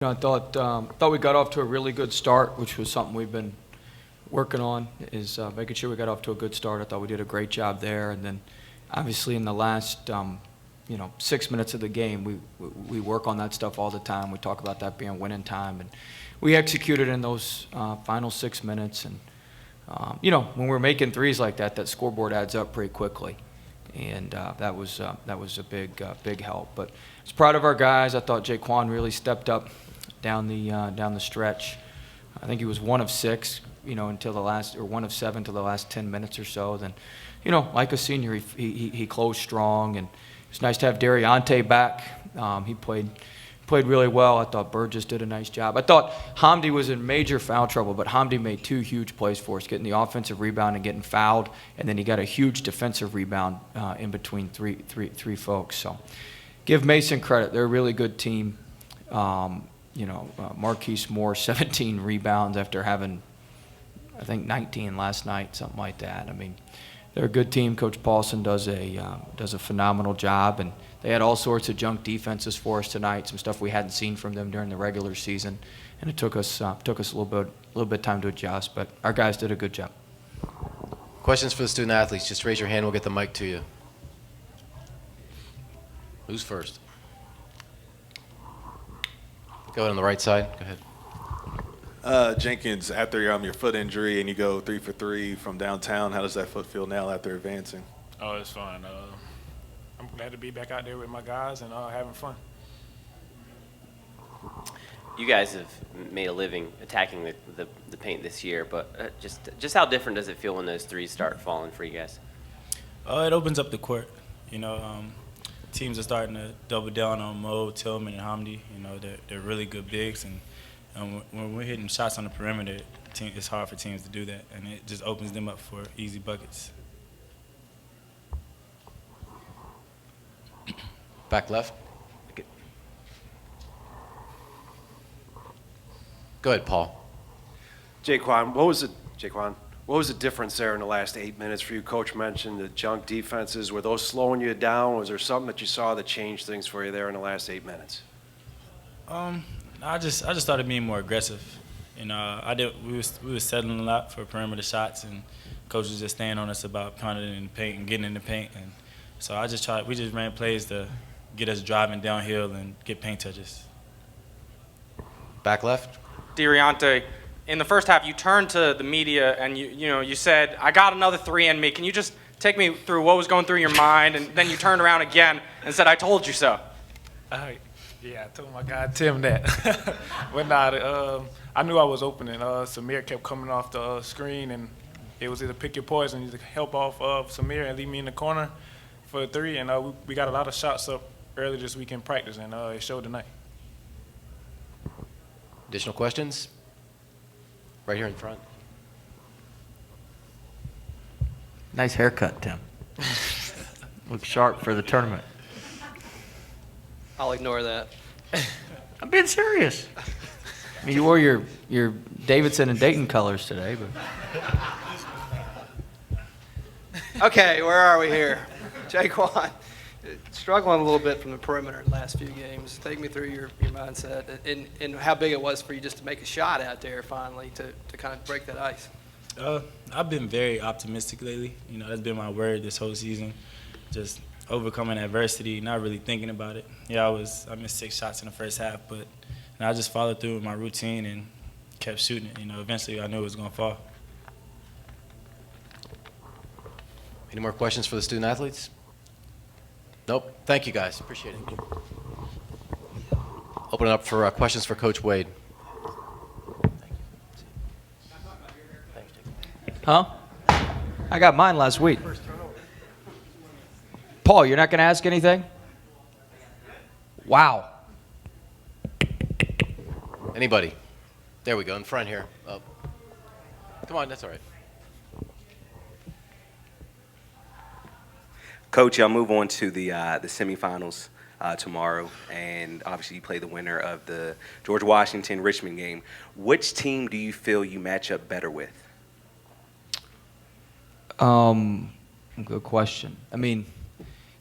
I thought we got off to a really good start, which was something we've been working on, is making sure we got off to a good start. I thought we did a great job there, and then obviously in the last 6 minutes of the game, we work on that stuff all the time. We talk about that being winning time, and we executed in those final 6 minutes. And when we're making threes like that, that scoreboard adds up pretty quickly, and that was a big help. But I was proud of our guys. I thought Jaquan really stepped up down the stretch. I think he was 1 of 6, until the last, or 1 of 7 to the last 10 minutes or so. Then, like a senior, he closed strong, and it's nice to have Dariante back. He played really well. I thought Burgess did a nice job. I thought Hamdi was in major foul trouble, but Hamdi made 2 huge plays for us, getting the offensive rebound and getting fouled, and then he got a huge defensive rebound in between three folks. So give Mason credit. They're a really good team. Marquise Moore, 17 rebounds after having, I think, 19 last night, something like that. I mean, they're a good team. Coach Paulson does a phenomenal job, and they had all sorts of junk defenses for us tonight, some stuff we hadn't seen from them during the regular season, and it took us a little bit time to adjust, but our guys did a good job. Questions for the student athletes? Just raise your hand. We'll get the mic to you. Who's first? Go ahead on the right side. Go ahead. Jenkins, after your foot injury and you go 3 for 3 from downtown, how does that foot feel now after advancing? Oh, it's fine. I'm glad to be back out there with my guys and having fun. You guys have made a living attacking the paint this year, but just how different does it feel when those threes start falling for you guys? It opens up the court. Teams are starting to double down on Mo, Tillman, and Hamdi. They're really good bigs, and when we're hitting shots on the perimeter, it's hard for teams to do that, and it just opens them up for easy buckets. Back left. Go ahead, Paul. Jaquan, what was the difference there in the last 8 minutes for you? Coach mentioned the junk defenses. Were those slowing you down? Was there something that you saw that changed things for you there in the last 8 minutes? I just started being more aggressive. We were settling a lot for perimeter shots, and coach was just staying on us about pounding in the paint and getting in the paint. And so we just ran plays to get us driving downhill and get paint touches. Back left. Dariante, in the first half, you turned to the media and you said, "I got another 3 in me." Can you just take me through what was going through your mind? And then you turned around again and said, "I told you so." Yeah, I told my guy Tim that. But I knew I was open, and Samir kept coming off the screen, and it was either pick your poison, either help off of Samir and leave me in the corner for a 3. And we got a lot of shots up early this week in practice, and it showed tonight. Additional questions? Right here in front. Nice haircut, Tim. Looks sharp for the tournament. I'll ignore that. I'm being serious. I mean, you wore your Davidson and Dayton colors today, but. Okay, where are we here? Jaquan, struggling a little bit from the perimeter in the last few games. Take me through your mindset and how big it was for you just to make a shot out there finally to kind of break that ice. I've been very optimistic lately. That's been my word this whole season. Just overcoming adversity, not really thinking about it. Yeah, I missed 6 shots in the first half, but I just followed through with my routine and kept shooting it. Eventually I knew it was going to fall. Any more questions for the student athletes? Nope. Thank you, guys. Appreciate it. Open it up for questions for Coach Wade. Huh? I got mine last week. Paul, you're not going to ask anything? Wow. Anybody? There we go, in front here. Come on, that's all right. Coach, I'll move on to the semifinals tomorrow, and obviously you play the winner of the George Washington-Richmond game. Which team do you feel you match up better with? Good question. I mean,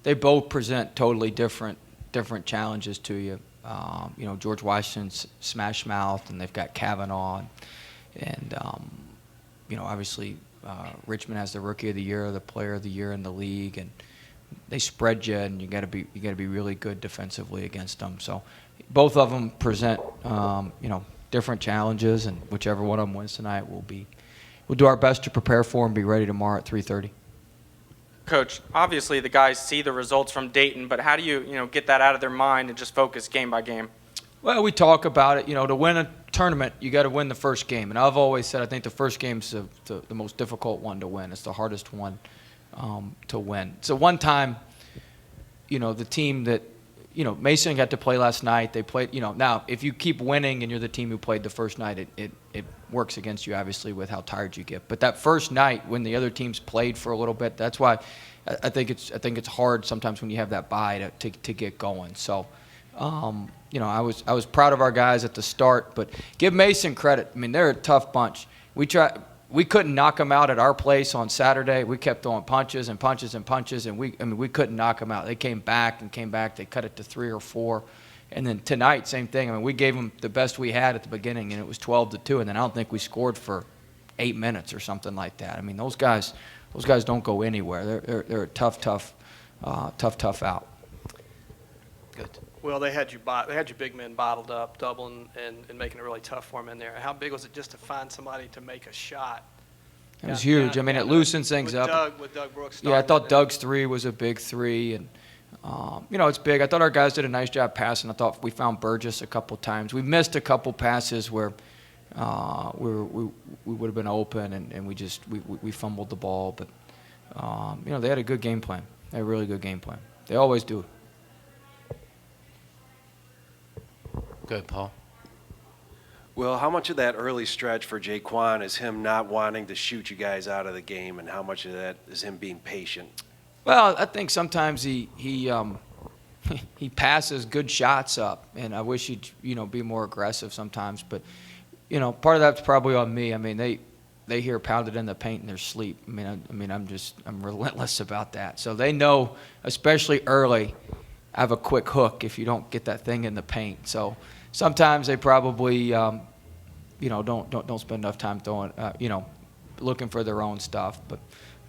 they both present totally different challenges to you. George Washington's smash mouth, and they've got Kavanaugh, and obviously Richmond has the Rookie of the Year, the Player of the Year in the league, and they spread you, and you got to be really good defensively against them. So both of them present different challenges, and whichever one of them wins tonight, we'll do our best to prepare for and be ready tomorrow at 3:30. Coach, obviously the guys see the results from Dayton, but how do you get that out of their mind and just focus game by game? Well, we talk about it. To win a tournament, you got to win the first game. And I've always said I think the first game's the most difficult one to win. It's the hardest one to win. So one time, the team that, Mason got to play last night. They played, now if you keep winning and you're the team who played the first night, it works against you, obviously, with how tired you get. But that first night when the other teams played for a little bit, that's why I think it's hard sometimes when you have that bye to get going. So, I was proud of our guys at the start, but give Mason credit. I mean, they're a tough bunch. We couldn't knock them out at our place on Saturday. We kept throwing punches and punches and punches, and we couldn't knock them out. They came back. They cut it to 3 or 4. And then tonight, same thing. I mean, we gave them the best we had at the beginning, and it was 12-2. And then I don't think we scored for 8 minutes or something like that. I mean, those guys don't go anywhere. They're a tough out. Good. Well, they had your big men bottled up, doubling and making it really tough for them in there. How big was it just to find somebody to make a shot? It was huge. I mean, it loosens things up. With Doug Brooks. Yeah, I thought Doug's 3 was a big 3, and it's big. I thought our guys did a nice job passing. I thought we found Burgess a couple times. We missed a couple passes where we would have been open, and we fumbled the ball. But they had a good game plan. They had a really good game plan. They always do. Good, Paul. Well, how much of that early stretch for Jaquan is him not wanting to shoot you guys out of the game, and how much of that is him being patient? Well, I think sometimes he passes good shots up, and I wish he'd be more aggressive sometimes. But part of that's probably on me. I mean, they hear pounded in the paint in their sleep. I mean, I'm relentless about that. So they know, especially early, I have a quick hook if you don't get that thing in the paint. So sometimes they probably don't spend enough time throwing looking for their own stuff.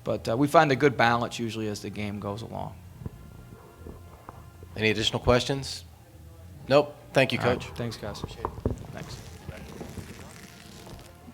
But we find a good balance usually as the game goes along. Any additional questions? Nope. Thank you, All right. Coach. Thanks, guys.